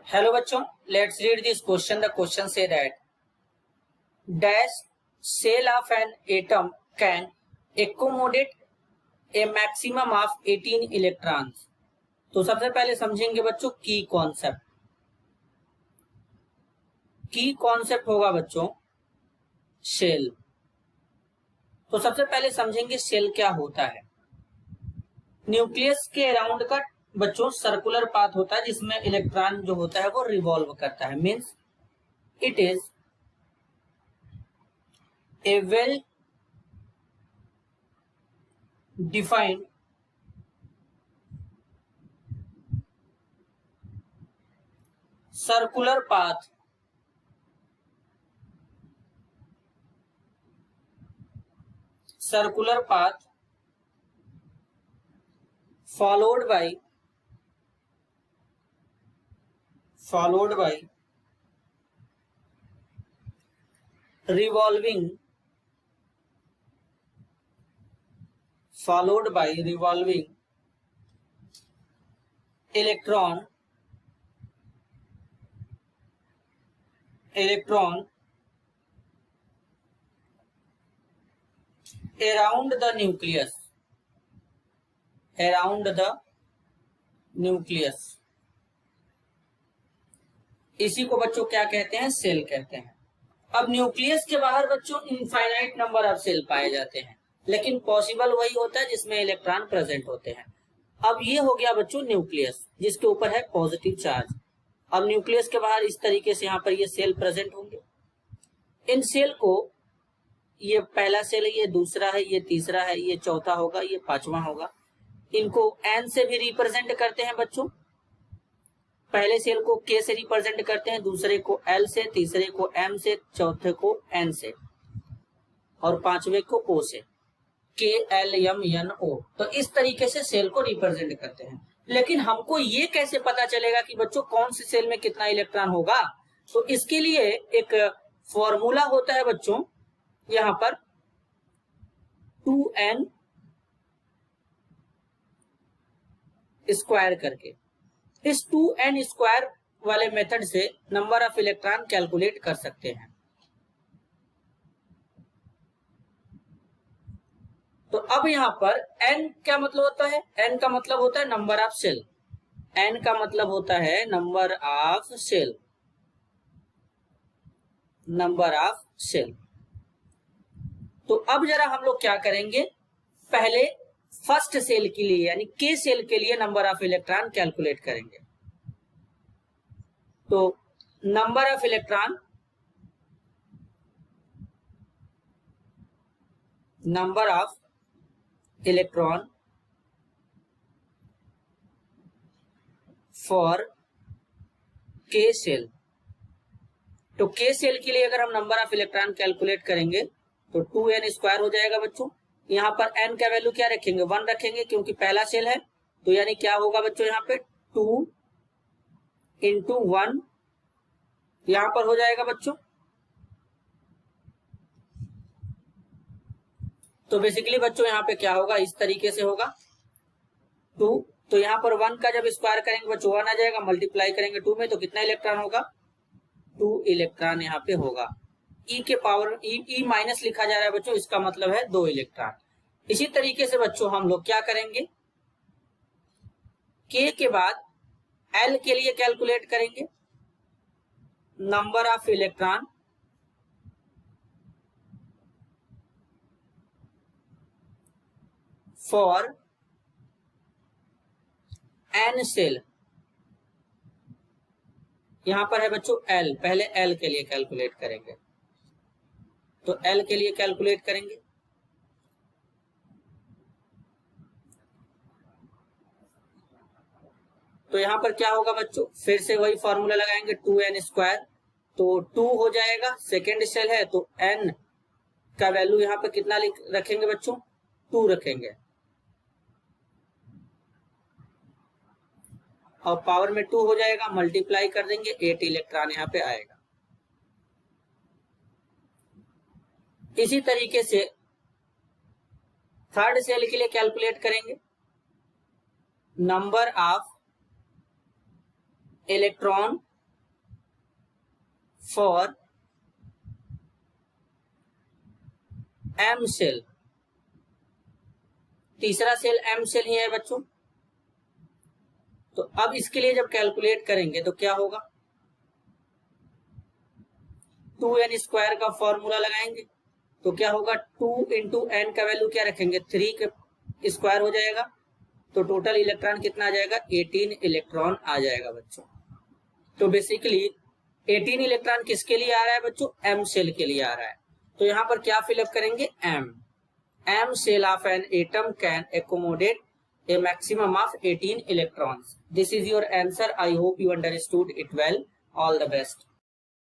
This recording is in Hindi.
Hello bachchon, let's read this question. The question say that dash cell of an atom can accommodate a maximum of 18 electrons. तो सबसे पहले समझेंगे बच्चों की कॉन्सेप्ट। की कॉन्सेप्ट होगा बच्चों शेल। तो सबसे पहले समझेंगे शेल क्या होता है। न्यूक्लियस के अराउंड का बच्चों सर्कुलर पाथ होता है जिसमें इलेक्ट्रॉन जो होता है वो रिवॉल्व करता है। Means it is a well defined circular path followed by revolving electron around the nucleus। इसी को बच्चों क्या कहते हैं, सेल कहते हैं। अब न्यूक्लियस के बाहर बच्चों इनफाइनाइट नंबर ऑफ सेल पाए जाते हैं, लेकिन पॉसिबल वही होता है जिसमें इलेक्ट्रॉन प्रेजेंट होते हैं। अब ये हो गया बच्चों न्यूक्लियस जिसके ऊपर है पॉजिटिव चार्ज। अब न्यूक्लियस के बाहर इस तरीके से यहाँ पर ये सेल प्रेजेंट होंगे। इन सेल को, ये पहला सेल है, ये दूसरा है, ये तीसरा है, ये चौथा होगा, ये पांचवा होगा। इनको एन से भी रिप्रेजेंट करते हैं बच्चों। पहले सेल को के से रिप्रेजेंट करते हैं, दूसरे को एल से, तीसरे को एम से, चौथे को एन से और पांचवे को ओ से। के एल एम एन ओ। तो इस तरीके से सेल को रिप्रेजेंट करते हैं। लेकिन हमको ये कैसे पता चलेगा कि बच्चों कौन सी सेल में कितना इलेक्ट्रॉन होगा? तो इसके लिए एक फॉर्मूला होता है बच्चों, यहां पर 2n स्क्वायर करके। इस 2n स्क्वायर वाले मेथड से नंबर ऑफ इलेक्ट्रॉन कैलकुलेट कर सकते हैं। तो अब यहां पर n क्या मतलब होता है? n का मतलब होता है नंबर ऑफ सेल। n का मतलब होता है नंबर ऑफ सेल। तो अब जरा हम लोग क्या करेंगे, पहले फर्स्ट सेल के लिए यानी के सेल के लिए नंबर ऑफ इलेक्ट्रॉन कैलकुलेट करेंगे। तो नंबर ऑफ इलेक्ट्रॉन फॉर के सेल। तो के सेल के लिए अगर हम नंबर ऑफ इलेक्ट्रॉन कैलकुलेट करेंगे तो 2n स्क्वायर हो जाएगा बच्चों। यहाँ पर n का वैल्यू क्या रखेंगे? 1 रखेंगे क्योंकि पहला सेल है। तो यानी क्या होगा बच्चों, यहाँ पे 2 इंटू 1 यहां पर हो जाएगा बच्चों। तो बेसिकली बच्चों यहाँ पे क्या होगा, इस तरीके से होगा 2। तो यहाँ पर 1 का जब स्क्वायर करेंगे बच्चों 1 आ जाएगा, मल्टीप्लाई करेंगे 2 में तो कितना इलेक्ट्रॉन होगा? 2 इलेक्ट्रॉन यहाँ पे होगा। ई के पावर ई माइनस लिखा जा रहा है बच्चों, इसका मतलब है 2 इलेक्ट्रॉन। इसी तरीके से बच्चों हम लोग क्या करेंगे, के के बाद एल के लिए कैलकुलेट करेंगे number of electron for N shell. यहां पर है बच्चों एल, पहले एल के लिए कैलकुलेट करेंगे। तो एल के लिए कैलकुलेट करेंगे। तो यहां पर क्या होगा बच्चों, फिर से वही फॉर्मूला लगाएंगे 2n स्क्वायर। तो 2 हो जाएगा, सेकेंड सेल है तो n का वैल्यू यहां पर कितना रखेंगे बच्चों? 2 रखेंगे और पावर में 2 हो जाएगा, मल्टीप्लाई कर देंगे 8 इलेक्ट्रॉन यहां पे आएगा। इसी तरीके से थर्ड सेल के लिए कैलकुलेट करेंगे number of electron for M shell, तीसरा सेल एम सेल ही है बच्चों। तो अब इसके लिए जब कैलकुलेट करेंगे तो क्या होगा, 2n स्क्वायर का फॉर्मूला लगाएंगे तो क्या होगा, 2 इंटू एन का वैल्यू क्या रखेंगे, 3 के स्क्वायर हो जाएगा, तो टोटल इलेक्ट्रॉन कितना आ जाएगा, 18 इलेक्ट्रॉन आ जाएगा बच्चों। तो बेसिकली 18 इलेक्ट्रॉन किसके लिए आ रहा है बच्चों, एम सेल के लिए आ रहा है। तो यहाँ पर क्या फिलअप करेंगे, M shell of an atom can accommodate a maximum of 18 electrons. This is your answer. I hope you understood it well. All the best.